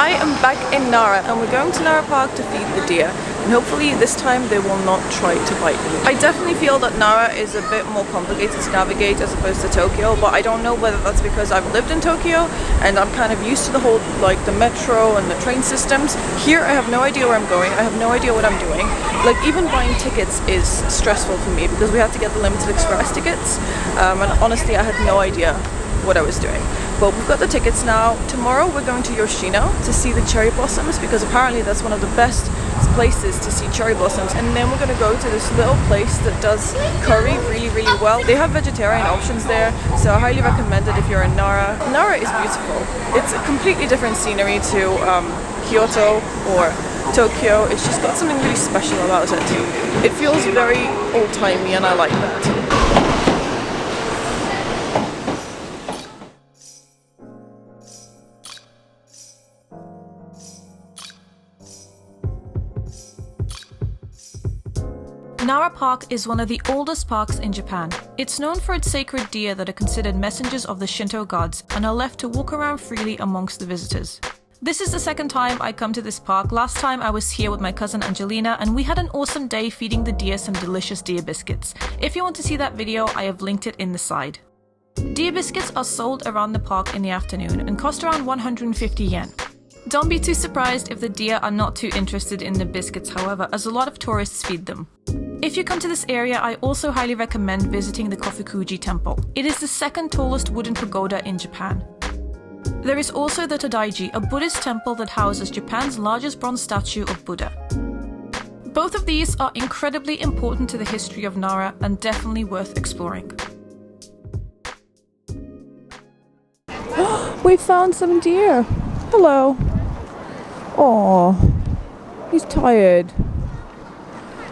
I am back in Nara and we're going to Nara Park to feed the deer, and hopefully this time they will not try to bite me. I definitely feel that Nara is a bit more complicated to navigate as opposed to Tokyo, but I don't know whether that's because I've lived in Tokyo and I'm kind of used to the whole like the metro and the train systems. Here I have no idea where I'm going, I have no idea what I'm doing. Like even buying tickets is stressful for me because we have to get the limited express tickets, and honestly I had no idea what I was doing. But we've got the tickets now. Tomorrow we're going to Yoshino to see the cherry blossoms because apparently that's one of the best places to see cherry blossoms. And then we're going to go to this little place that does curry really well. They have vegetarian options there, so I highly recommend it if you're in Nara. Nara is beautiful. It's a completely different scenery to Kyoto or Tokyo. It's just got something really special about it. It feels very old-timey and I like that. Nara Park is one of the oldest parks in Japan. It's known for its sacred deer that are considered messengers of the Shinto gods and are left to walk around freely amongst the visitors. This is the second time I come to this park. Last time I was here with my cousin Angelina and we had an awesome day feeding the deer some delicious deer biscuits. If you want to see that video, I have linked it in the side. Deer biscuits are sold around the park in the afternoon and cost around 150 yen. Don't be too surprised if the deer are not too interested in the biscuits, however, as a lot of tourists feed them. If you come to this area, I also highly recommend visiting the Kofukuji Temple. It is the second tallest wooden pagoda in Japan. There is also the Todaiji, a Buddhist temple that houses Japan's largest bronze statue of Buddha. Both of these are incredibly important to the history of Nara and definitely worth exploring. We found some deer. Hello. Oh, he's tired.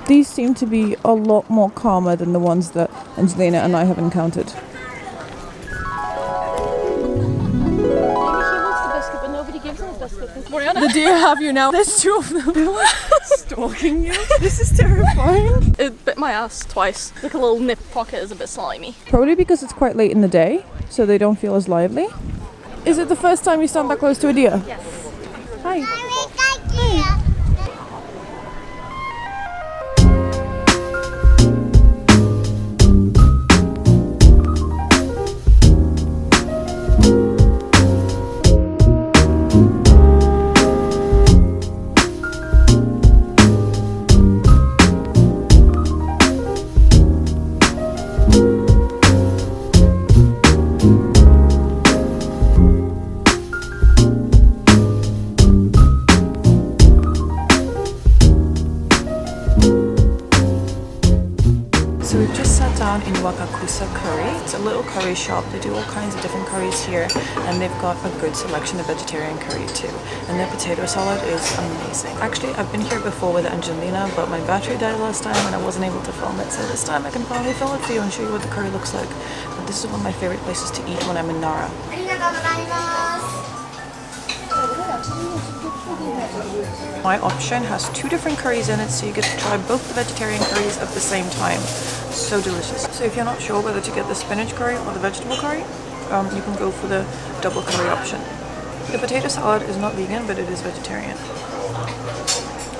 These seem to be a lot more calmer than the ones that Angelina and I have encountered. Maybe he wants the biscuit, but nobody gives him the biscuit. The deer have you now. There's two of them. They're like stalking you. This is terrifying. It bit my ass twice. Like a little nip pocket is a bit slimy. Probably because it's quite late in the day, so they don't feel as lively. Is it the first time you stand that close to a deer? Yes. Hi. Hi. So we've just sat down in Wakakusa Curry. It's a little curry shop. They do all kinds of different curries here, and they've got a good selection of vegetarian curry too. And their potato salad is amazing. Actually, I've been here before with Angelina, but my battery died last time and I wasn't able to film it. So this time I can finally film it for you and show you what the curry looks like. But this is one of my favorite places to eat when I'm in Nara. My option has two different curries in it, so you get to try both the vegetarian curries at the same time. So delicious. So if you're not sure whether to get the spinach curry or the vegetable curry, you can go for the double curry option. The potato salad is not vegan, but it is vegetarian.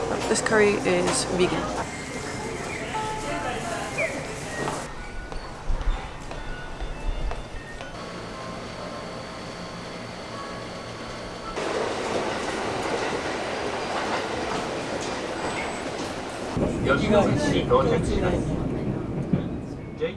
But this curry is vegan. Yoshino Temple に到着します。JR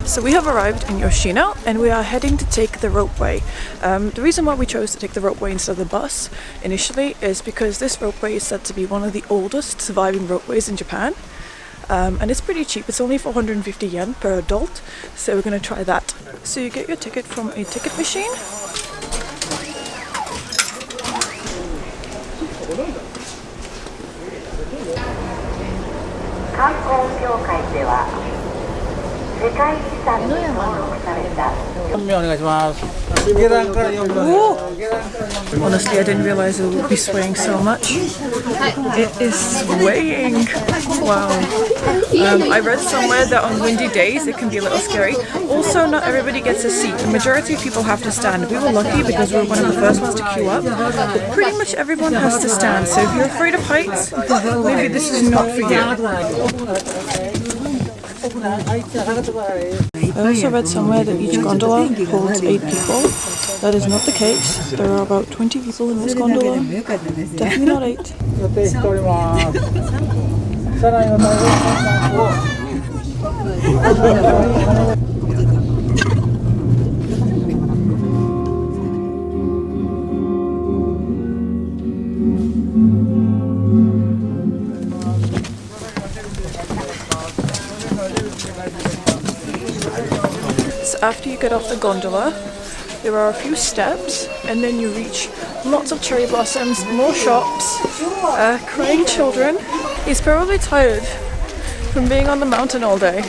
So we have arrived in Yoshino and we are heading to take the ropeway. The reason why we chose to take the ropeway instead of the bus initially is because this ropeway is said to be one of the oldest surviving ropeways in Japan. And it's pretty cheap. It's only 450 yen per adult, so we're going to try that. So you get your ticket from a ticket machine. 観光協会では世界遺産に登録された Honestly, I didn't realize it would be swaying so much. It is swaying. Wow. I read somewhere that on windy days it can be a little scary. Also, not everybody gets a seat. The majority of people have to stand. We were lucky because we were one of the first ones to queue up. But pretty much everyone has to stand. So if you're afraid of heights, maybe this is not for you. I also read somewhere that each gondola holds 8 people. That is not the case. There are about 20 people in this gondola. Definitely not 8. So after you get off the gondola, there are a few steps and then you reach lots of cherry blossoms, more shops, crying children. He's probably tired from being on the mountain all day.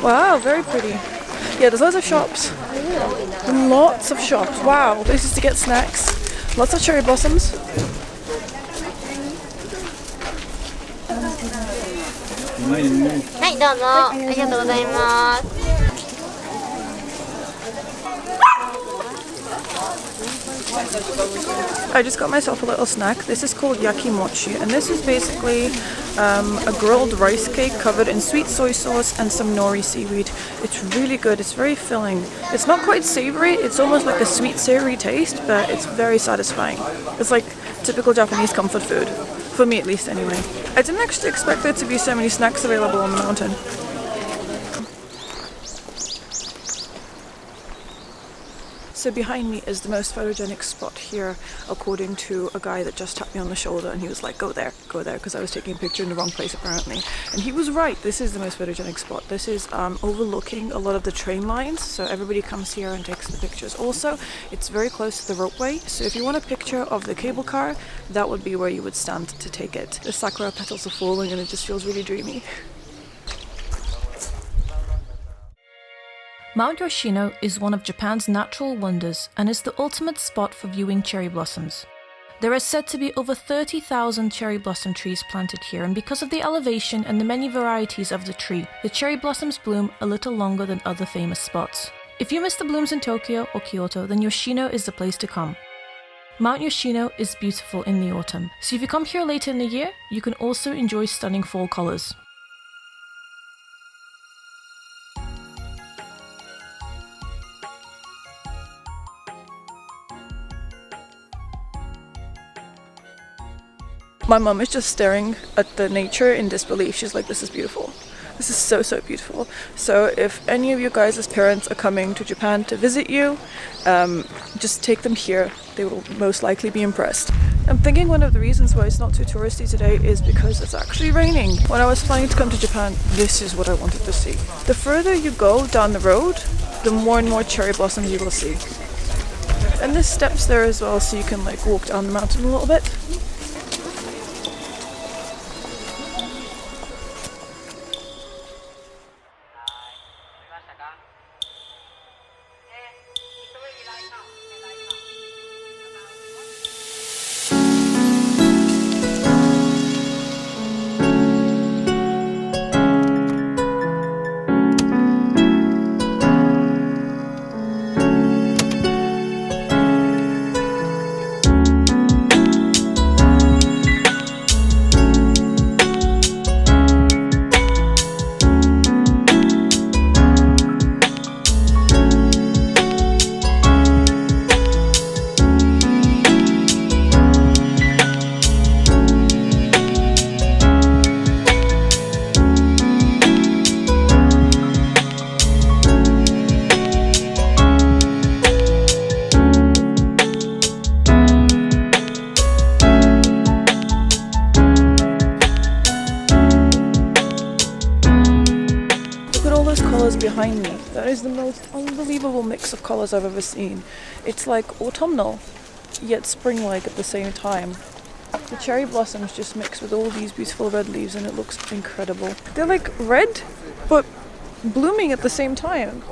Wow, very pretty. Yeah, there's lots of shops. Lots of shops. Wow, places to get snacks. Lots of cherry blossoms. I just got myself a little snack. This is called yakimochi, and this is basically a grilled rice cake covered in sweet soy sauce and some nori seaweed. It's really good. It's very filling. It's not quite savory. It's almost like a sweet savory taste, but it's very satisfying. It's like typical Japanese comfort food, for me at least anyway. I didn't actually expect there to be so many snacks available on the mountain. So behind me is the most photogenic spot here, according to a guy that just tapped me on the shoulder and he was like, go there, because I was taking a picture in the wrong place apparently. And he was right, this is the most photogenic spot. This is overlooking a lot of the train lines, so everybody comes here and takes the pictures. Also, it's very close to the Ropeway, so if you want a picture of the cable car, that would be where you would stand to take it. The sakura petals are falling and it just feels really dreamy. Mt Yoshino is one of Japan's natural wonders and is the ultimate spot for viewing cherry blossoms. There are said to be over 30,000 cherry blossom trees planted here, and because of the elevation and the many varieties of the tree, the cherry blossoms bloom a little longer than other famous spots. If you miss the blooms in Tokyo or Kyoto, then Yoshino is the place to come. Mt Yoshino is beautiful in the autumn, so if you come here later in the year, you can also enjoy stunning fall colours. My mum is just staring at the nature in disbelief. She's like, this is beautiful. This is so, so beautiful. So if any of you guys as parents are coming to Japan to visit you, just take them here. They will most likely be impressed. I'm thinking one of the reasons why it's not too touristy today is because it's actually raining. When I was planning to come to Japan, this is what I wanted to see. The further you go down the road, the more and more cherry blossoms you will see. And there's steps there as well, so you can like walk down the mountain a little bit. Behind me. That is the most unbelievable mix of colours I've ever seen. It's like autumnal, yet spring-like at the same time. The cherry blossoms just mix with all these beautiful red leaves and it looks incredible. They're like red, but blooming at the same time.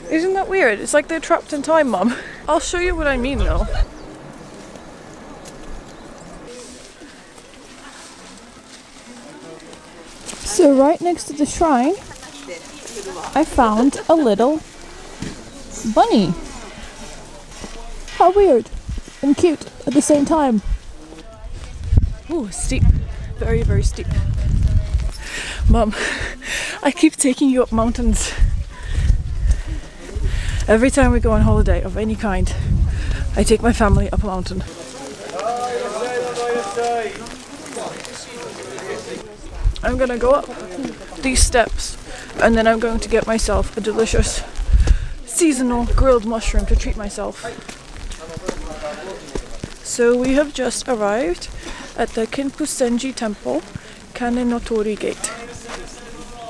Isn't that weird? It's like they're trapped in time, Mum. I'll show you what I mean though. So right next to the shrine, I found a little bunny. How weird and cute at the same time. Ooh, steep. Very, very steep. Mum, I keep taking you up mountains. Every time we go on holiday of any kind, I take my family up a mountain. I'm gonna go up these steps and then I'm going to get myself a delicious seasonal grilled mushroom to treat myself. So we have just arrived at the Kinpusenji Temple, Kanenotori Gate.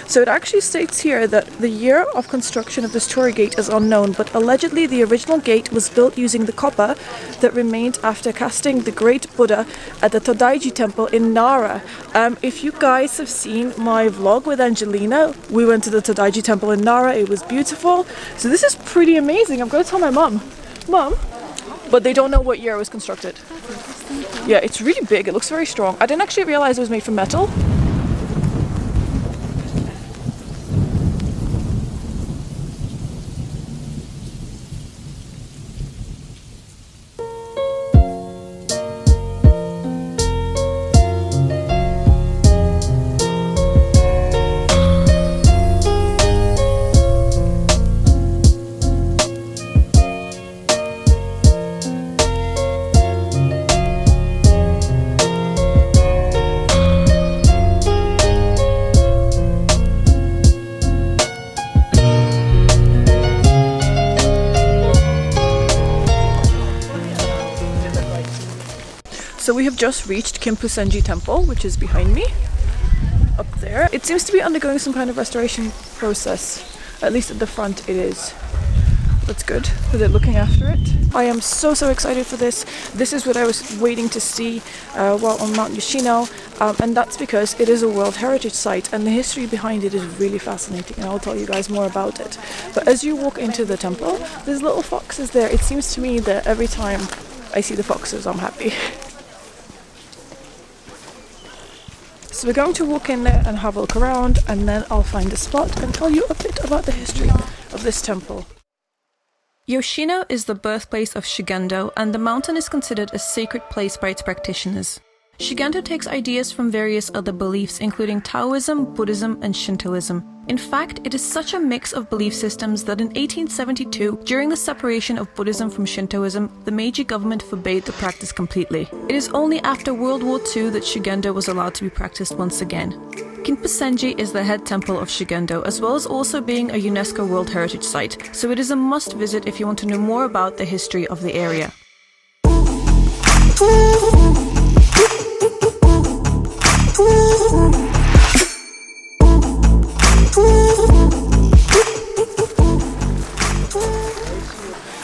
So it actually states here that the year of construction of this torii gate is unknown, but allegedly the original gate was built using the copper that remained after casting the great Buddha at the Todaiji Temple in Nara. If you guys have seen my vlog with Angelina, we went to the Todaiji Temple in Nara. It was beautiful. So this is pretty amazing. I'm going to tell my mum. Mum, but they don't know what year it was constructed. Yeah, it's really big. It looks very strong. I didn't actually realize it was made from metal. So we have just reached Kinpusenji Temple, which is behind me, up there. It seems to be undergoing some kind of restoration process, at least at the front it is. That's good, that they're looking after it. I am so excited for this. This is what I was waiting to see while on Mt Yoshino, and that's because it is a World Heritage Site and the history behind it is really fascinating, and I'll tell you guys more about it. But as you walk into the temple, there's little foxes there. It seems to me that every time I see the foxes, I'm happy. So we're going to walk in there and have a look around, and then I'll find a spot and tell you a bit about the history of this temple. Yoshino is the birthplace of Shugendo, and the mountain is considered a sacred place by its practitioners. Shugendo takes ideas from various other beliefs, including Taoism, Buddhism, and Shintoism. In fact, it is such a mix of belief systems that in 1872, during the separation of Buddhism from Shintoism, the Meiji government forbade the practice completely. It is only after World War II that Shugendo was allowed to be practiced once again. Kinpusenji is the head temple of Shugendo, as well as also being a UNESCO World Heritage Site, so it is a must visit if you want to know more about the history of the area.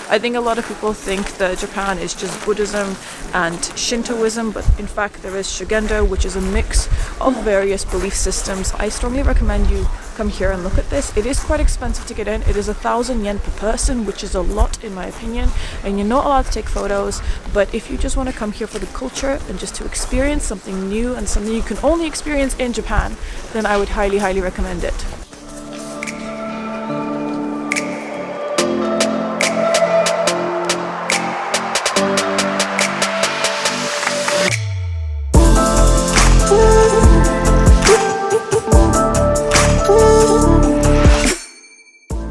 I think a lot of people think that Japan is just Buddhism and Shintoism, but in fact there is Shugendo, which is a mix of various belief systems. I strongly recommend you come here and look at this. It is quite expensive to get in. It is 1,000 yen per person, which is a lot in my opinion, and you're not allowed to take photos. But if you just want to come here for the culture and just to experience something new and something you can only experience in Japan, then I would highly recommend it.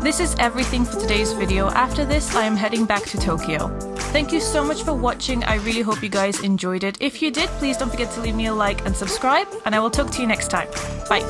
This is everything for today's video. After this, I am heading back to Tokyo. Thank you so much for watching. I really hope you guys enjoyed it. If you did, please don't forget to leave me a like and subscribe, and I will talk to you next time. Bye.